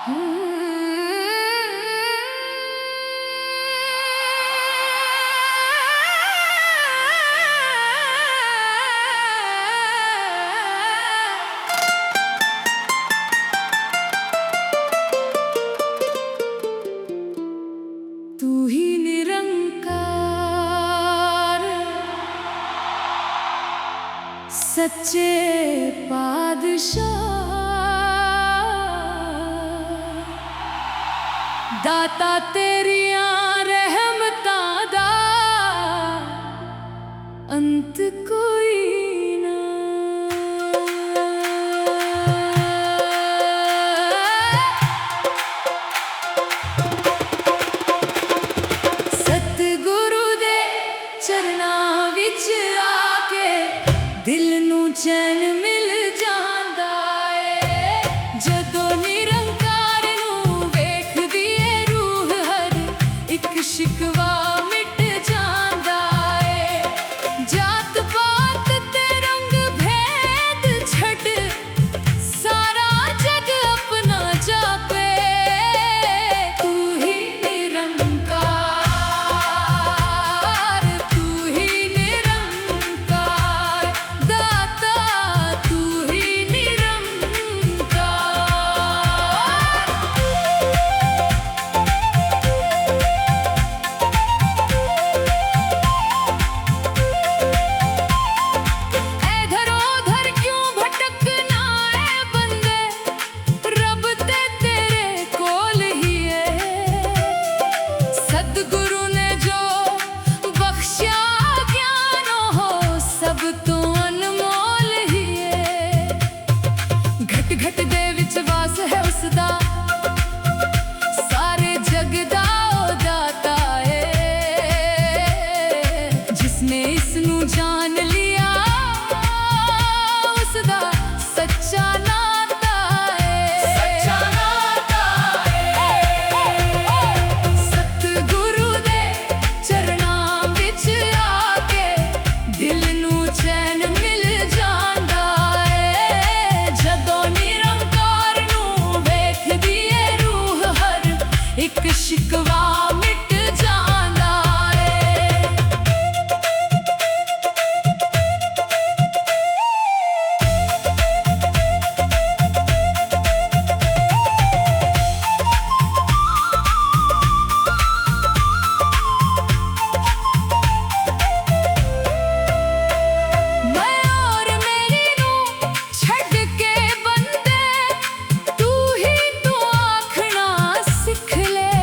तू ही निरंकार, सच्चे पादशाह, दाता तेरिया रहमतां दा अंत कोई ना। सतगुरु दे चरनां विच आके दिल नू चैन मिल जांदा ए। जदों निरंकार नू वेखदी ए रूह हर एक शिकवा मिट जांदा ए। जात पात ते रंग भेद छड़ सारा जग अपना जापे। तू ही निरंकार, तू ही निरंकार, दाता तू ही निरंकार। इधर उधर क्यों भटकना है बंदे, रब ते तेरे कोल ही है। सतगुरु ने जो बख्शिया ज्ञान हो सब तो अनमोल ही है। घट घट दे विच वास है उसदा, सारे जग दा ओ दाता है। जिसने इसनू जान लिया उसदा सच्चा नाता है। सतगुरु दे चरनां विच आके दिल नू चैन मिल जांदा है। जदों निरंकार नू वेखदी ए रूह हर एक शिकवा मिट जांदा है। मैं और मेरी नू छड़ के बंदे तू ही तू आखना सिख ले।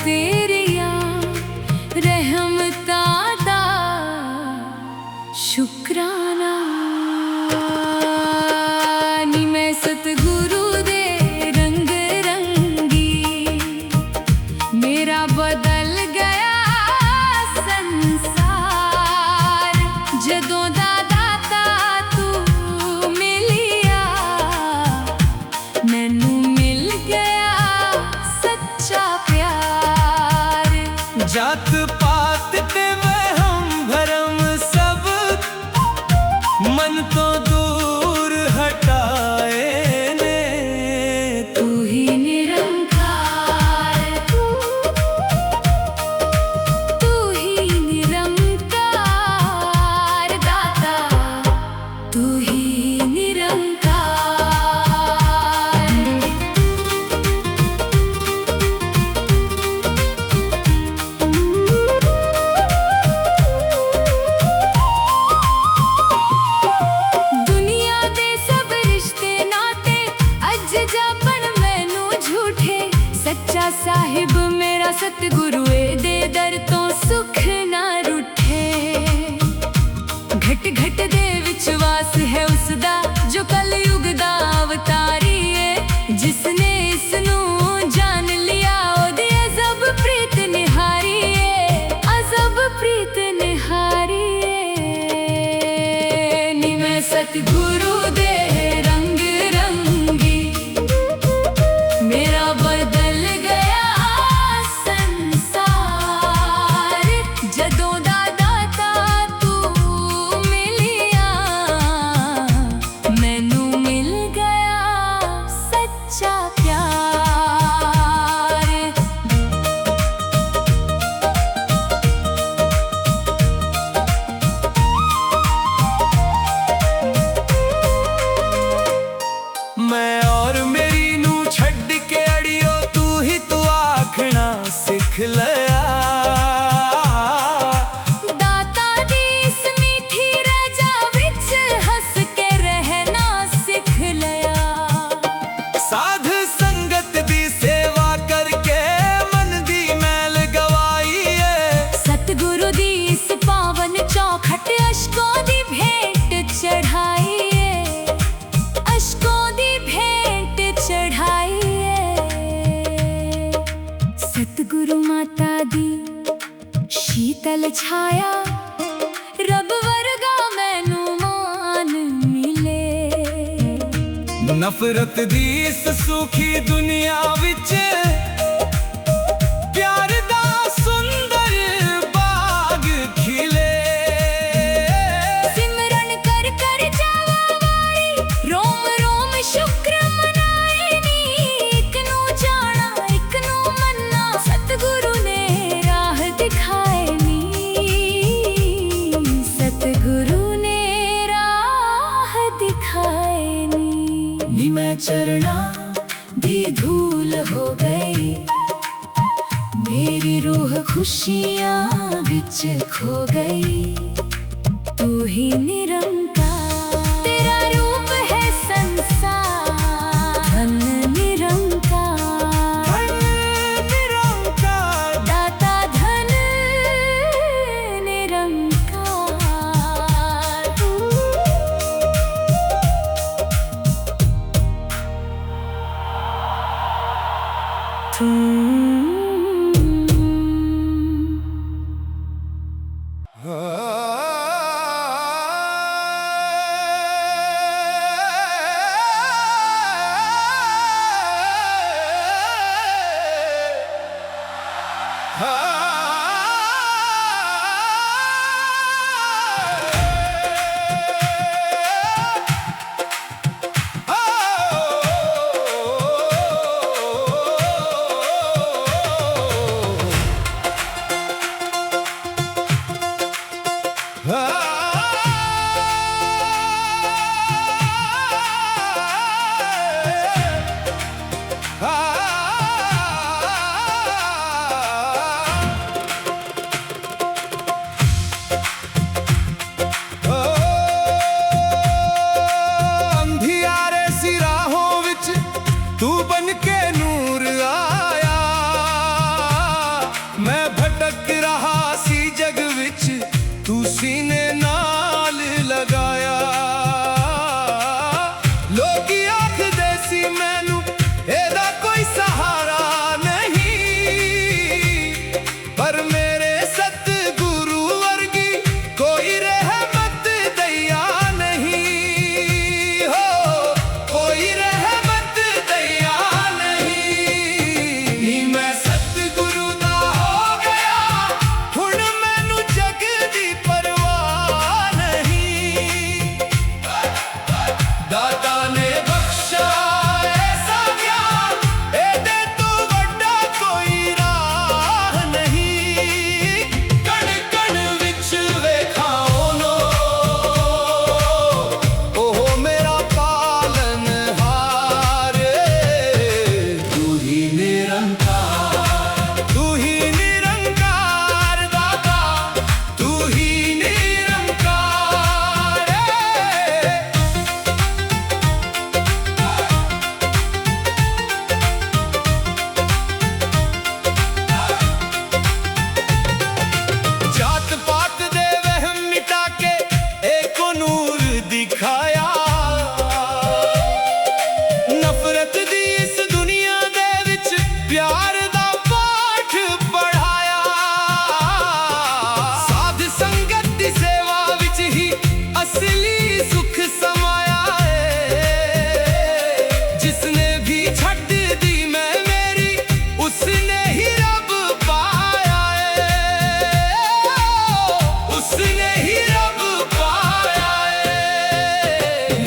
तेरिया रहमता दा शुकराना। नी मैं सतगुरु दे रंग रंगी, मेरा बदल गया संसार। जदों दा दाता तू मिलिया, मैनू मिल गया सच्चा प्यार। जात पात ते वहम भरम सब मन तो दूर हटाए ने। तू ही निरंकार, तू ही निरंकार दाता, तू ही निरंकार। दुनिया दे सब रिश्ते नाते अज जापन मैनू झूठे। सच्चा साहिब मेरा सतगुरु ए दे दर तो सुख ना रूठे। घट घट दे विश्वास है उसदा, जो कलयुग दा अवतारी है। जिसने इसनू जान लिया ओदी अजब प्रीत निहारी है, अजब प्रीत निहारी है। नी मैं सतगुरु दे रंग रंगी, मेरा बदल गया संसार। जदों दा दाता तू मिलिया, मैनू मिल गया सच्चा प्यार। मैं और मेरी नू छड्ड के अड़ियो तू ही तू आखना सिख लिया। दाता दी इस मीठी रजा विच हंस के रहना सिख लिया। साध संगत दी सेवा करके मन दी मैल गवाई है। सतगुरु दी इस पावन चौखट अशकों दी भेंट चढ़ाई है, अशकों दी भेंट चढ़ाई है। सतगुरु माता दी शीतल छाया, रब वर्गा मैनू मान मिले। नफरत दी इस सूखी दुनिया विच प्यार दा सुंदर बाग खिले। सिमरन कर कर जावा वाली, रोम रोम शुक्र मनाए नी। इक नू जाना इक नू मन्ना, सतगुरु ने राह दिखाए नी। सतगुरु ने राह दिखाए नी। नी मैं चरना दी धूल हो गई, मेरी रूह खुशियां विच खो गई। तू ही निरंकार, तेरा रूप है संसार। धन निरंकार, निरंकार दाता धन निरंकार। उसने ही रब पाया उसने ही रब पाया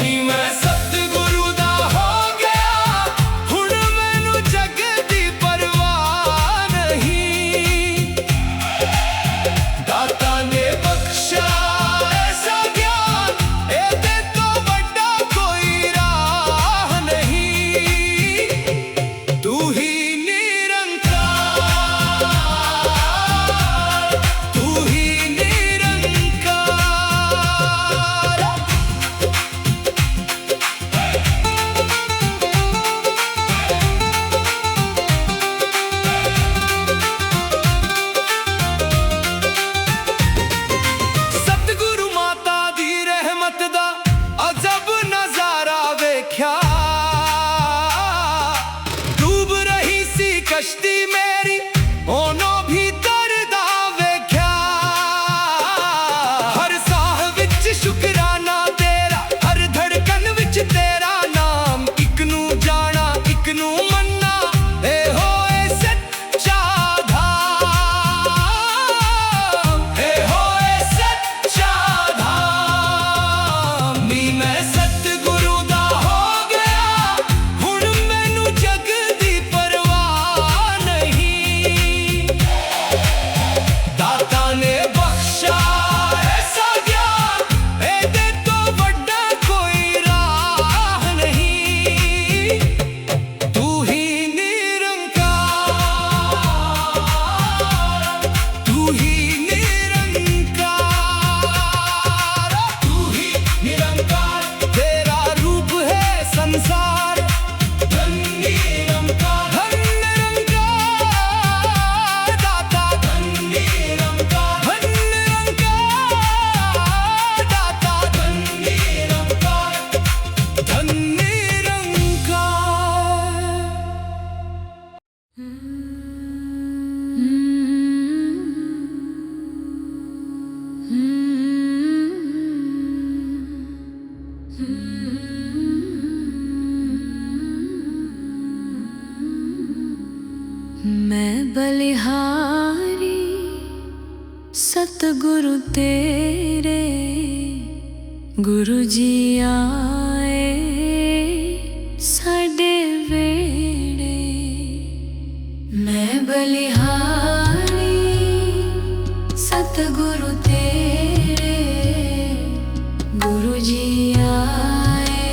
नी मैं सतगुरु दा हो गया हुण मैनू जग दी परवाह नहीं दाता ने बख्शा ऐसा ज्ञान एदे तो बड़ा कोई राह नहीं तू ही निरंकार तू ही निरंकार सतगुरु माता दी रहमत दा अजब नजारा वेख्या डूब रही सी कश्ती मेरी ओनो भी दरदा वेख्या हर साह विच शुकराना तेरा हर धड़कन विच तेरा नाम इक नू जाना इक नू मन्ना ए होए सच्चा धाम ए होए सच्चा धाम नी मैं सतगुरु दा हो गया हुण मैनू जग दी परवाह नहीं दाता ने बख्शा ऐसा ज्ञान एदे तो बड़ा कोई राह नहीं तू ही निरंकार तू ही निरंकार तू ही निरंकार तेरा रूप है संसार धन निरंकार दाता धन निरंकार दाता धन निरंकार मैं बलिहारी सतगुरु तेरे गुरु जी आए साडे वेड़े मैं बलिहारी सतगुरु तेरे गुरु जी आए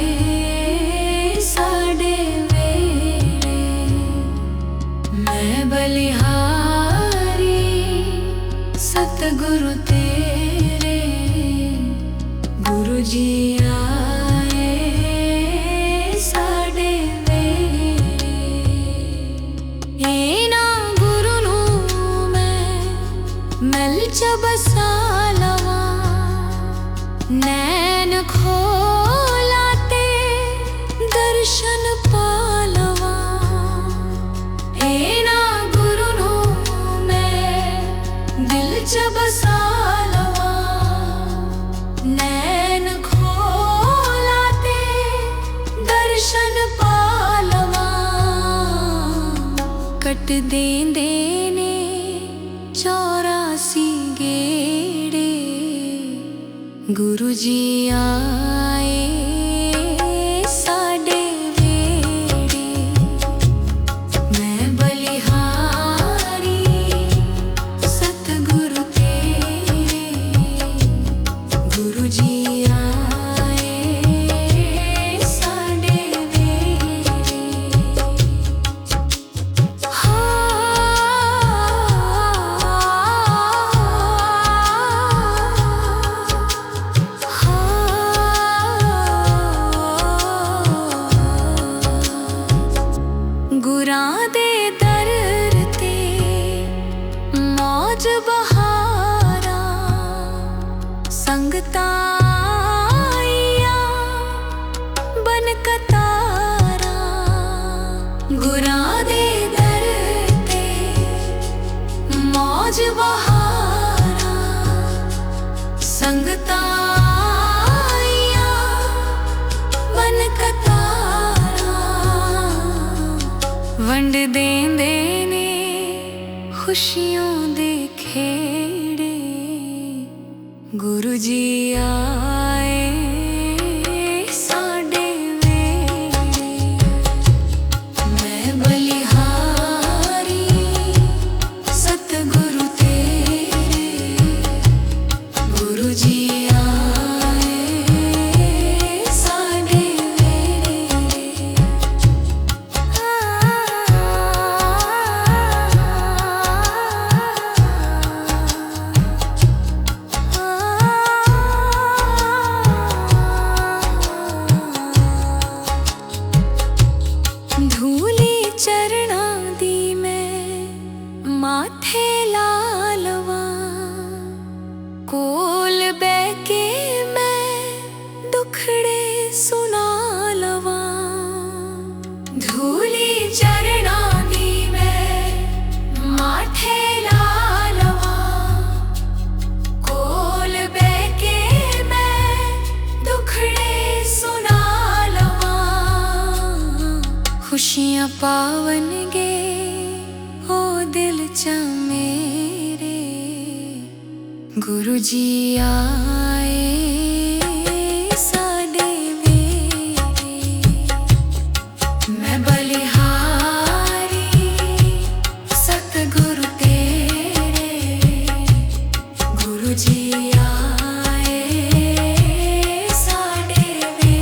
साडे वेड़े मैं बलिहारी सतगुरु तेरे गुरु जी आए साडे वेड़े इना गुरु नू मैं मिल च बसा लवां नैन खोला ते दर्शन पा लवां इना गुरु नू मैं दिल च बसा लवां नैन खोला ते दर्शन पा लवां कट देंदे ने 84 गेड़े गुरु जी आए साडे वेड़े मैं बलिहारी सतगुरु तेरे गुरु जी आए साडे वेड़े गुरां दे दर ते मौज बहारा संगतां आईयां बन कतारा गुरां दे दर ते मौज बहारा संगतां आईयां बन कतारा वंड देंदे ने खुशियों दे खेड़े गुरु जी आए साडे वेड़े। मैं बलिहारी सतगुरु तेरे गुरु जी आए साडे वेड़े। धूली चरणा दी मैं माथे ला लवां कोल बैके मैं दुखड़े सुना लवां। धूली चरणा दी मैं माथे ला लवां कोल बैके मैं दुखड़े सुना लवां। खुशियां पावन गे ओ दिल च मेरे गुरु जी आए साडे वेड़े। मैं बलिहारी सतगुरु तेरे गुरु जी आए साडे वेड़े।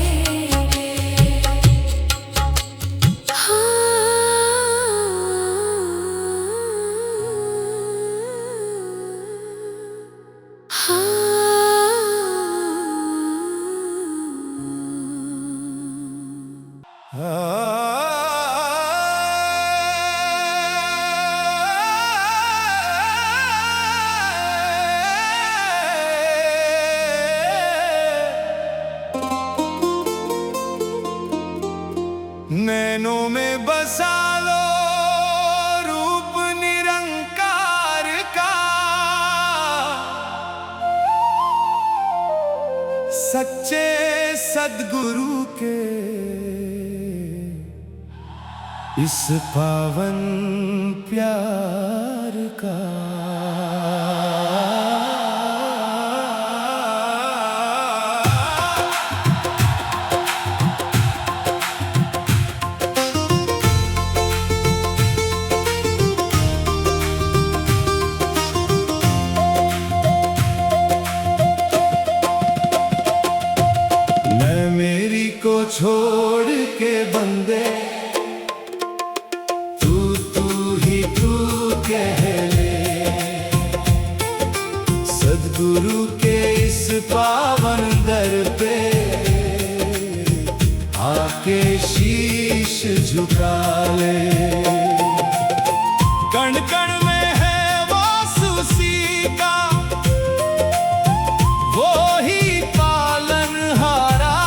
नैनों में बसा लो रूप निरंकार का, सच्चे सद्गुरु के इस पावन प्यार का। छोड़ के बंदे तू ही तू कह ले, सद्गुरु के इस पावन दर पे आके शीश झुका ले। कण कण में है वास उसी का, वो ही पालनहारा।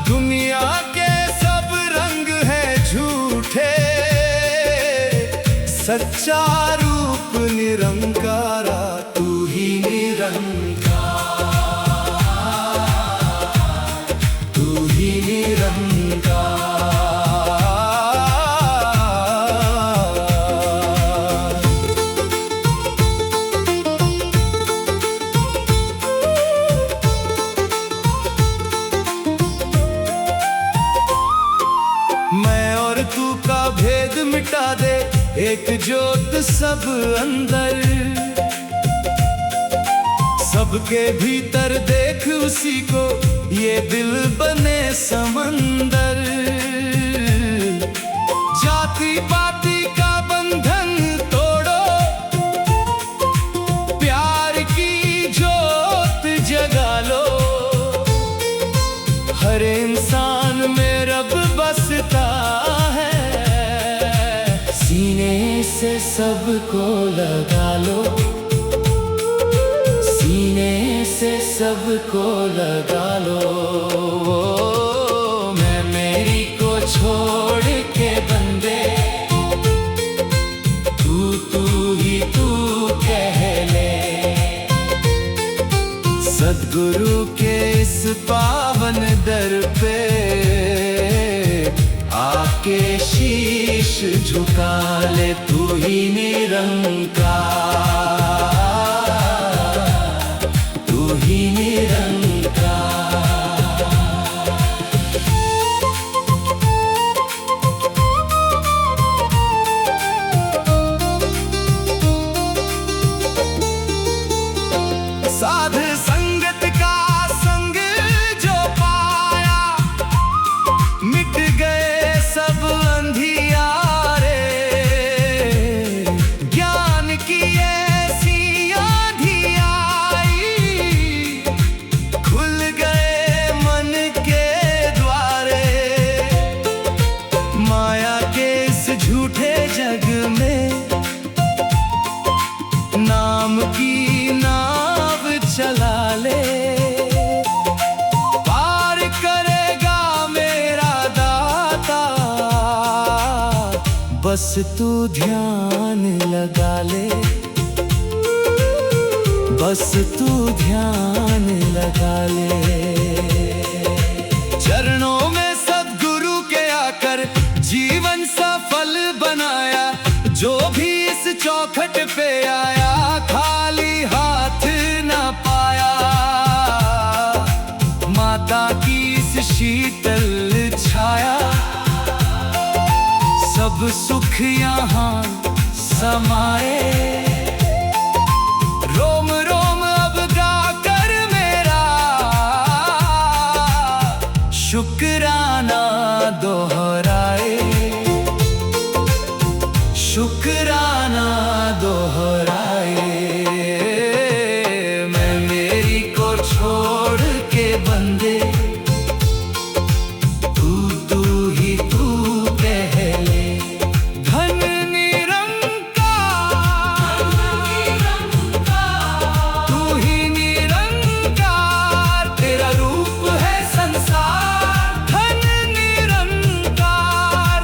दुनिया के सब रंग हैं झूठे, सच्चा रूप निरंकारा तू ही निरंकार, तू ही निरंकार। मैं और तू का भेद मिटा दे, एक ज्योत सब अंदर, सबके भीतर देख उसी को, ये दिल बने समंदर। जाति पाति का बंधन तोड़ो, प्यार की ज्योत जगा लो। हर इंसान में रब बसता है, सीने से सबको लगा लो, सीने से सबको लगा लो। मैं मेरी को छोड़ के बंदे तू ही तू कह ले, सद्गुरु के इस पावन दर पे आके शीश झुका काले तू ही निरंकार, तू ही निरंकार। साध संगत का संग जो पाया, मिट गए सब अंधियारे। ज्ञान की ऐसी आंधी आई, खुल गए मन के द्वारे। माया के इस झूठे जग में नाम की नाव चला ले, पार करेगा मेरा दाता। बस तू ध्यान लगा ले, बस तू ध्यान लगा ले। चरणों में सद्गुरु के आकर जीवन सफल बनाया। जो भी इस चौखट पे आया, खाली हाथ न पाया। माता की इस शीतल छाया, सब सुख यहाँ समाए। रोम रोम अब गाकर मेरा शुक्राना दोहराए, शुक्राना दोहराए। मैं मेरी को छोड़ के बंदे, तू ही तू पहले। धन निरंकार, तू ही निरंकार। तेरा रूप है संसार। धन निरंकार,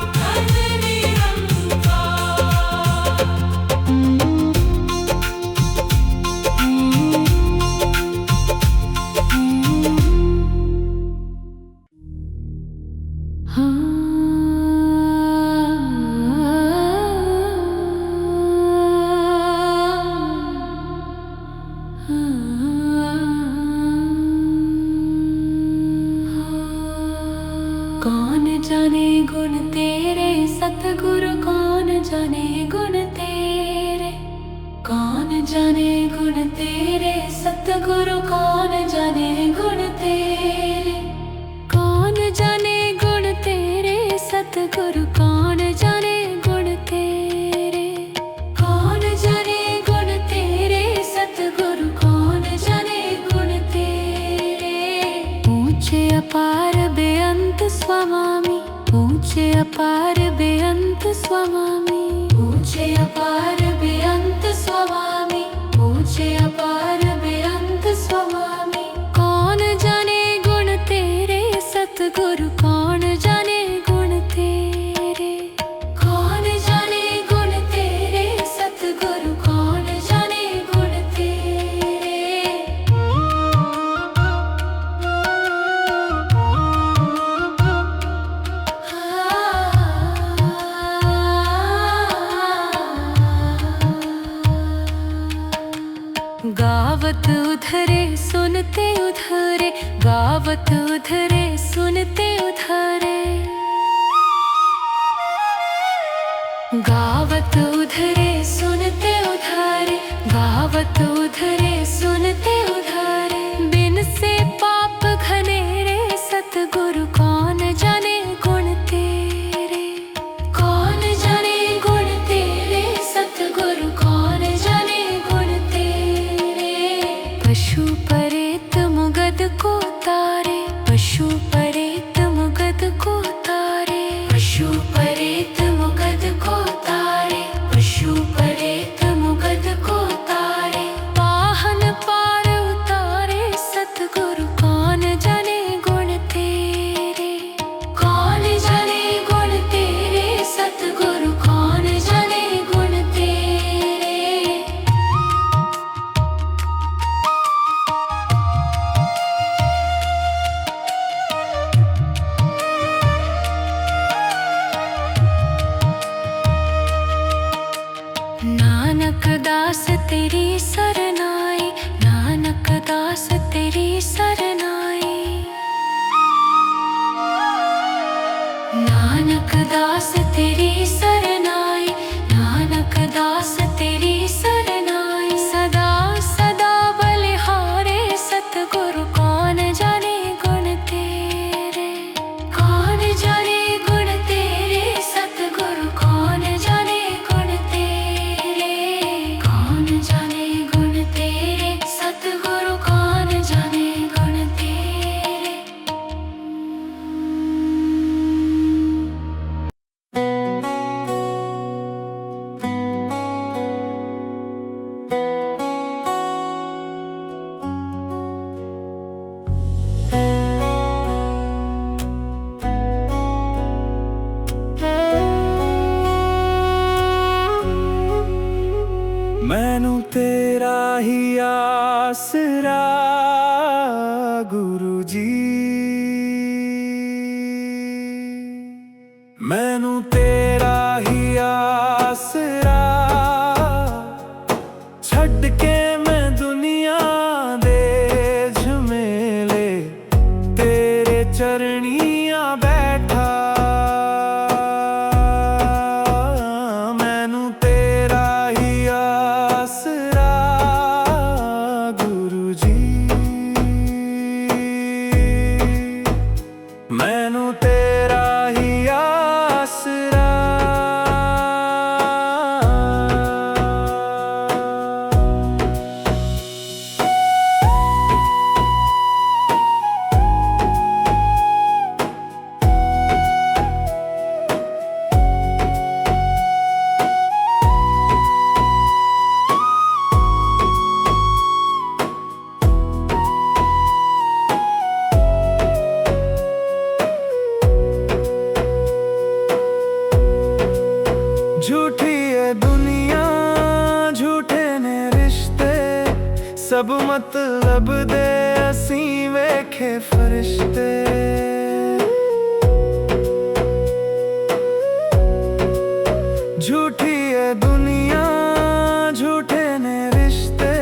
कौन जाने गुण तेरे सतगुरु, कौन जाने गुण तेरे। कौन जाने गुण तेरे सतगुरु, कौन जाने गुण तेरे। कौन जाने गुण तेरे सतगुरु, कौन जाने गुण तेरे। कौन जाने गुण तेरे सतगुरु, कौन जाने गुण तेरे। ऊंचे अपार बेअंत स्वामी, ऊंचे अपार बेअंत स्वामी। ऊंचे अपार बेअंत स्वामी, ऊंचे अपार बेअंत स्वामी। कौन जाने गुण तेरे सतगुरु, कौन जाने गुण तेरे। कौन जाने गुण तेरे सतगुरु, कौन जाने गुण तेरे। गावत उधरे सुनते उधरे, गावत उधरे सुनते उधरे। गावत उधरे सुनते उधरे, गावत उधरे सुनते उधरे। बिन से पाप घनेरे सतगुरु, कौन जाने गुण तेरे। कौन जाने गुण तेरे सतगुरु, कौन जाने गुण तेरे। पशु परेत मुगद को तारे, पशु परेत मुगद को तारे। पशु परेत मुगद को तारे, पशु परेत मुगद को तारे। पाहन पार नानक दास तेरी सरनाई, नानक दास तेरी सरनाई। नानक दास तेरी सरनाई, नानक दास तेरी सरनाई। सदा सदा बलिहारे सतगुरु कौन जाने गुण तेरे, कौन जाने गुण तेरे सतगुरु कौन जाने गुण तेरे, कौन जाने गुण तेरे सतगुरु कौन जाने गुण तेरे। मैनू तेरा ही आसरा गुरु जी, मैनू तेरा ही आसरा, छड़ के मैं दुनिया दे झमेले तेरे चरनियां बैठा। मैनू तेरा ही आसरा गुरु जी, मैनू तेरा ही आसरा। झूठी है दुनिया, झूठे ने रिश्ते, सब मतलब दे असी वेखे फरिश्ते। झूठी है दुनिया, झूठे ने रिश्ते,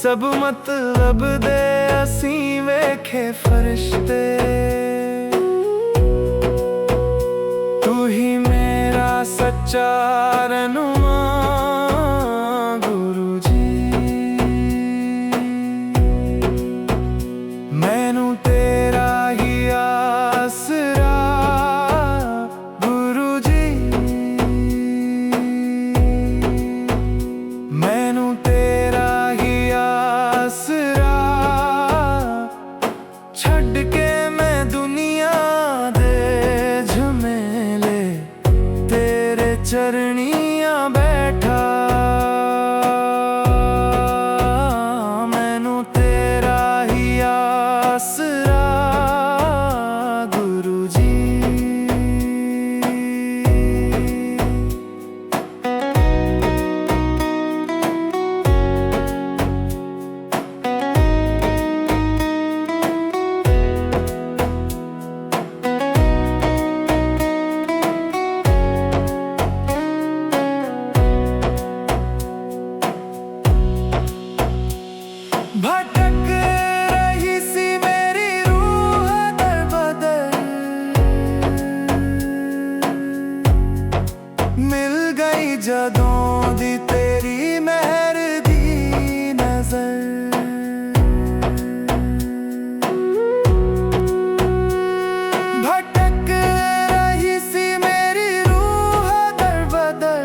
सब मतलब दे असी वेखे फरिश्ते। तू ही मेरा सच्चा रहनुमा गुरु जी, मैनू तेरा ही आसरा गुरु जी, मैनू तेरा ही आसरा, छड़ के मैं दुनिया दे झमेले तेरे चरनियां बैठा। मैनू तेरा ही आसरा गुरु जी। भटक रही सी मेरी रूह दर बदर, मिल गई जदों दी तेरी मेहर दी नजर। भटक रही सी मेरी रूह दर बदर,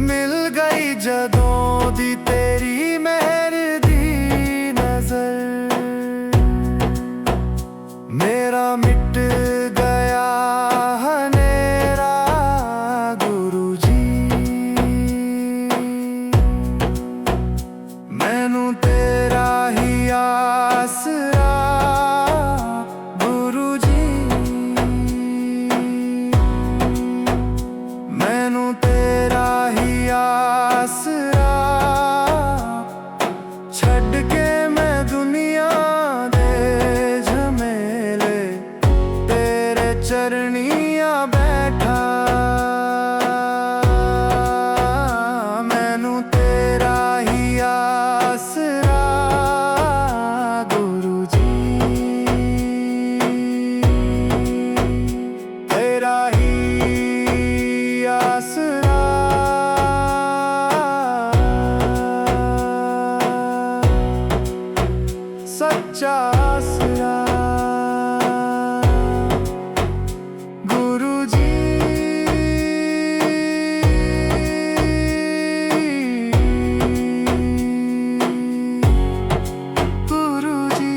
मिल गई जदों दी तेरी मेहर दी नजर। मेरा मिट गया हनेरा गुरु जी, मैनू तेरा ही आसरा गुरु जी, मैनू तेरा ही आसरा। दुनिया बैठा मैनू तेरा ही आसरा गुरु जी तेरा ही आसरा सच्चा आसरा गुरु जी गुरु जी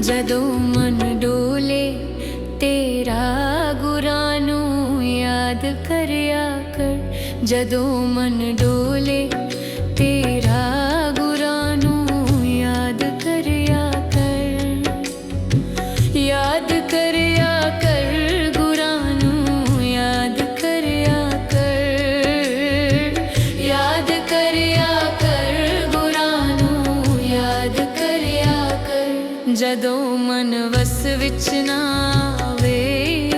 ਜਦੋਂ ਮਨ ਡੋਲੇ ਤੇਰਾ ਗੁਰਾਂ ਨੂੰ ਯਾਦ ਕਰਿਆ ਕਰ ਜਦੋਂ ਮਨ ਡੋਲੇ ਤੇਰਾ ਗੁਰਾਂ ਨੂੰ ਯਾਦ ਕਰਿਆ ਕਰ ਗੁਰਾਂ ਨੂੰ ਯਾਦ ਕਰਿਆ ਕਰ ਗੁਰਾਂ ਨੂੰ ਯਾਦ ਕਰਿਆ ਕਰ ਜਦੋਂ ਮਨ ਵਸ ਵਿੱਚ ਨਾ ਆਵੇ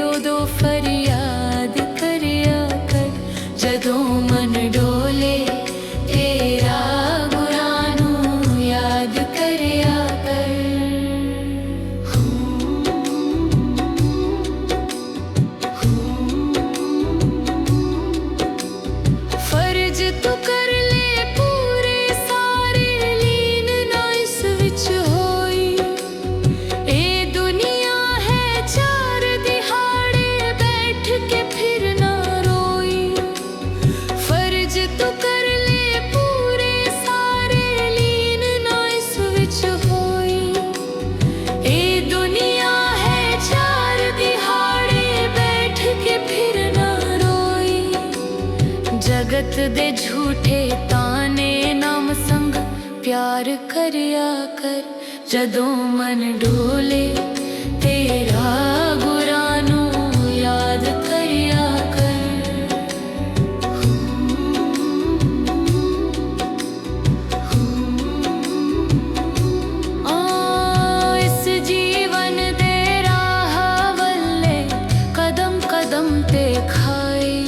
ਉਦੋਂ ਫਰਿਆਦ ਕਰਿਆ ਕਰ ਜਦੋਂ ਮਨ ਡੋਲੇ ਤੇਰਾ ਗੁਰਾਂ ਨੂੰ ਯਾਦ ਕਰਿਆ ਕਰ ਫਰਜ਼ ਤੂੰ ਕਰ ਲੈ ਪੂਰੇ ਸਾਰੇ ਲੀਨ ਨਾ ਇਸ ਵਿੱਚ ਹੋਈ ਇਹ ਦੁਨੀਆ ਹੈ ਚਾਰ ਦਿਹਾੜੇ ਬੈਠ ਕੇ ਫਿਰ ਨਾ ਰੋਈ ਫਰਜ਼ ਤੂੰ ਕਰ ਲੈ ਪੂਰੇ ਸਾਰੇ ਲੀਨ ਨਾ ਇਸ ਵਿੱਚ ਹੋਈ ਇਹ ਦੁਨੀਆ ਹੈ ਚਾਰ ਦਿਹਾੜੇ ਬੈਠ ਕੇ ਫਿਰ ਨਾ ਰੋਈ ਜਗਤ ਦੇ ਝੂਠੇ ਤਾਨੇ ਨਾਮ ਸੰਗ ਪਿਆਰ ਕਰਿਆ ਕਰ ਜਦੋਂ ਮਨ ਡੋਲੇ ਤੇਰਾ ਗੁਰਾਂ ਨੂੰ ਯਾਦ ਕਰਿਆ ਕਰ ਇਸ ਜੀਵਨ ਦੇ ਰਾਹ ਵੱਲੇ ਕਦਮ ਕਦਮ ਤੇ ਖਾਈ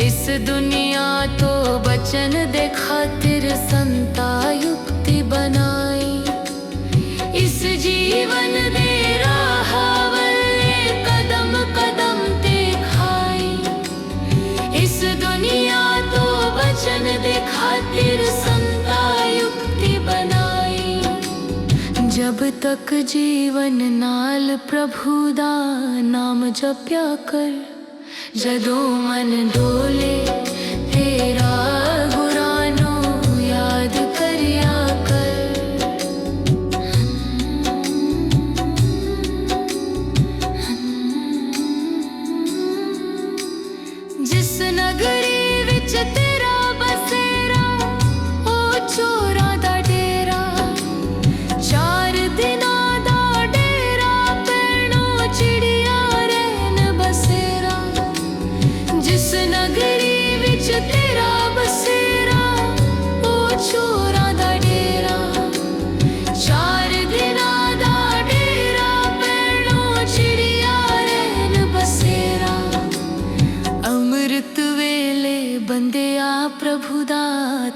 ਇਸ ਦੁਨੀਆ ਤੋਂ ਬਚਨ ਦੇ ਖਾतिर ਸੰਤਾ युक्ति बनाई इस जीवन दे राह वल्ले कदम कदम ते खाई इस दुनिया तो बचन दे खातिर संता युक्ति बनाई जब तक जीवन नाल प्रभु दा नाम जप्या कर जदों मन डोले तेरा गुਰਾਂ ਨੂੰ याद करिया कर जिस नगरी विच तेरा बसेरा ओ चोरां दा डेरा चार दिनां दा डेरा पैणों चिड़िया रहन बसेरा जिस नगरी विच तेरा बसेरा ओ चोरां दा डेरा चार दिनां दा डेरा पैणों चिड़िया रहन बसेरा अमृत वेले बंदिया प्रभु दा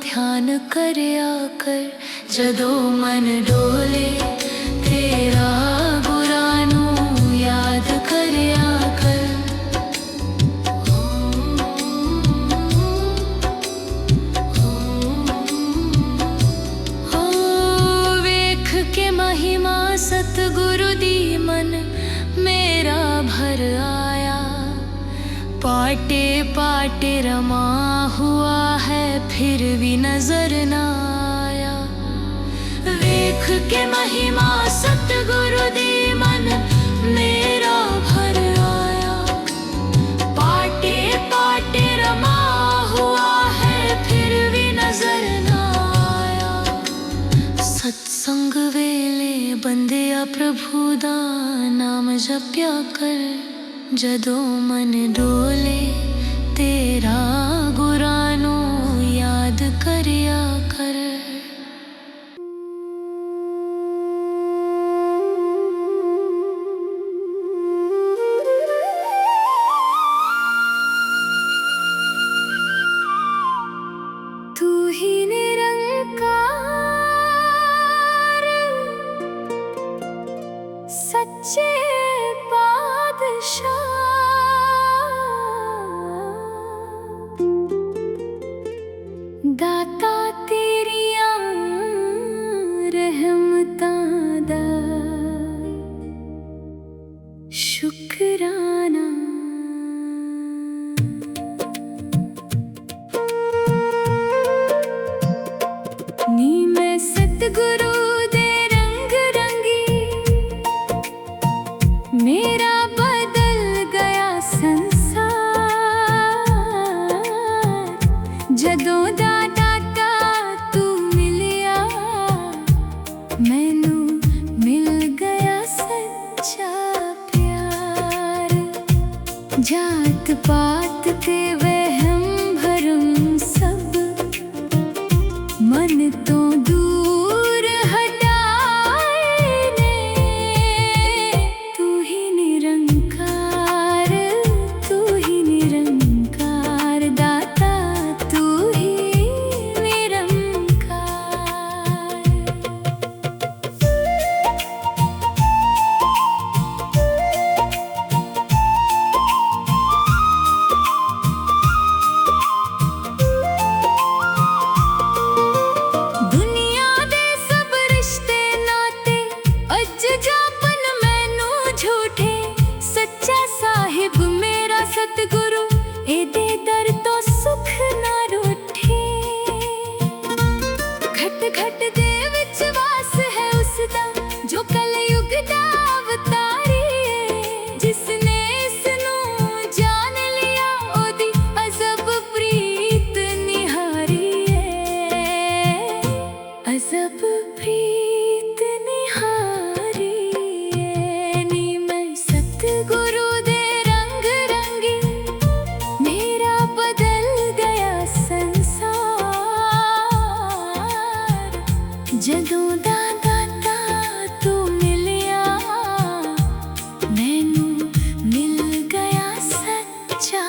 ध्यान करिया कर जदों मन डोले तेरा गुਰਾਂ ਨੂੰ याद करिया कर वेख के महिमा सतगुरु दी मन मेरा भर आया पाटे पाटे रमा हुआ है फिर भी नजर ना आया वेख के महिमा सतगुरु दी मन मेरा भर आया पाटे पाटे रमा हुआ है फिर भी नजर ना आया सत्संग वेले बंदिया प्रभु ਦਾ ਨਾਮ ਜਪਿਆ ਕਰ, ਜਦੋਂ ਮਨ ਡੋਲੇ ਤੇਰਾ ਗੁਰਾਂ ਨੂੰ ਯਾਦ ਕਰਿਆ ਕਰ। तू ही निरंकार, सच्चे बादशाह, दाता तेरियां रहमतां दा शुकराना। नी मैं सतगुरु दे रंग रंगी, मेरा बदल गया संसार। जदों दा डाटा तू मिलिया, मैनू मिल गया सच्चा प्यार। जात पात ते वहम भरम सब मन तो दूर हटाए ने। तू ही निरंकार, तू ही निरंकार, दाता तू ही निरंकार। दुनिया दे सब रिश्ते नाते अज जापन मैनू झूठे, सच्चा साहिब मेरा सतगुरु एदे दर तो सुख ना रूठे। घट घट दे विच वास है उसदा, जो कलयुग दा अवतारी है। जिसने इसनू जान लिया, ओदी अजब प्रीत निहारी है। अजब प्रीत निहारी है। नी मैं सतगुरु दे रंग रंगी, मेरा बदल गया संसार। जदों दा दाता तू मिलिया, मैनू मिल गया सच्चा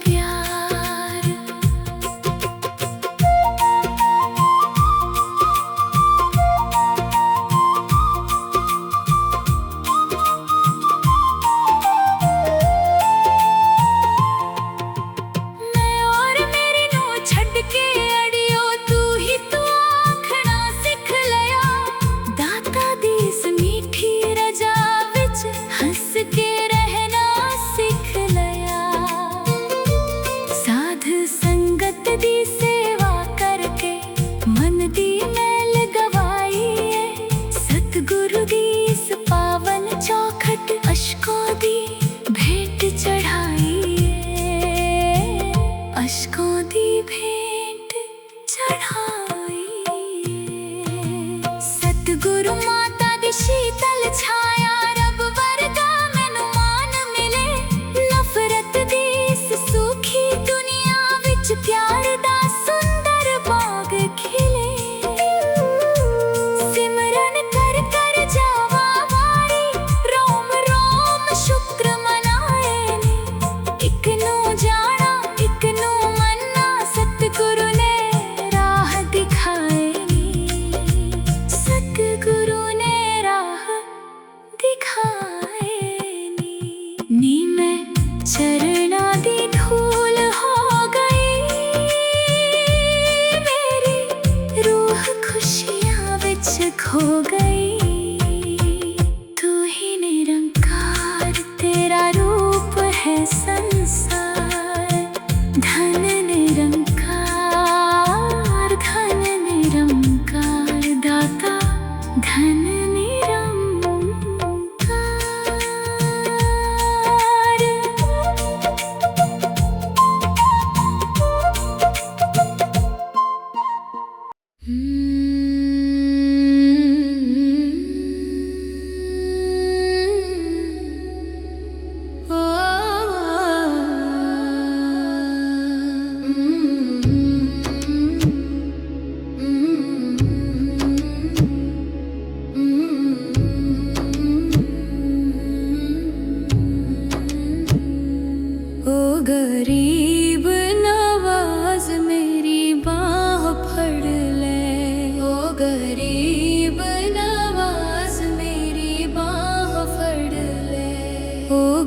प्यार। मैं और मेरी नू छड़ के अड़ियो, तू ही तू आखना सिख लिया। दाता दी इस मीठी रजा विच हंस के रहना सिख लिया। साध संगत दी सेवा करके मन दी मैल गवाई है। सतगुरु दी इस पावन चौखट अशकों दी भेंट चढ़ाई है। अशकों दी भेंट चढ़ाई है। सतगुरु माता दी शीतल छाया, रब वर्गा मैनू मान मिले। नफरत दी इस सूखी दुनिया विच प्यार दा सुंदर बाग खिले। सिमरन कर कर जावा वारी, रोम रोम शुक्र मनाए ने। इक नू जाना इक नू मन्ना, सतगुरु ने राह दिखाए नी। सतगुरु ने राह दिखाए नी। नी मैं चरणा दी धूल हो गई, मेरी रूह खुशियां विच खो गई। तू ही निरंकार, तेरा रूप है संसार। धन निरंकार, धन निरंकार, दाता धन निरंकार।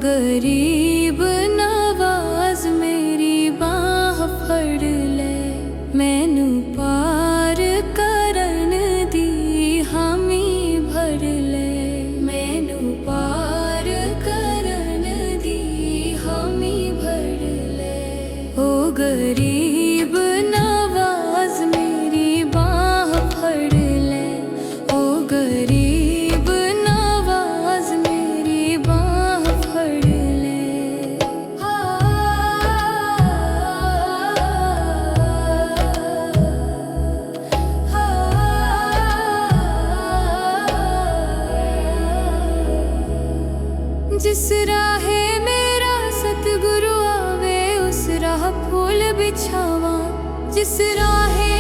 गरीब नवाज मेरी बाह फड़ ले, मैनू पार करन दी हामी भर ले, मैनू पार करन दी हामी भर ले। ओ गरीब नवाज मेरी बाह फड़ ले, ओ गरीब नवाज मेरी बाह फड़ ले। जिस राहे मेरा सतगुरु आवे, उस राह फूल बिछावा, जिस राहे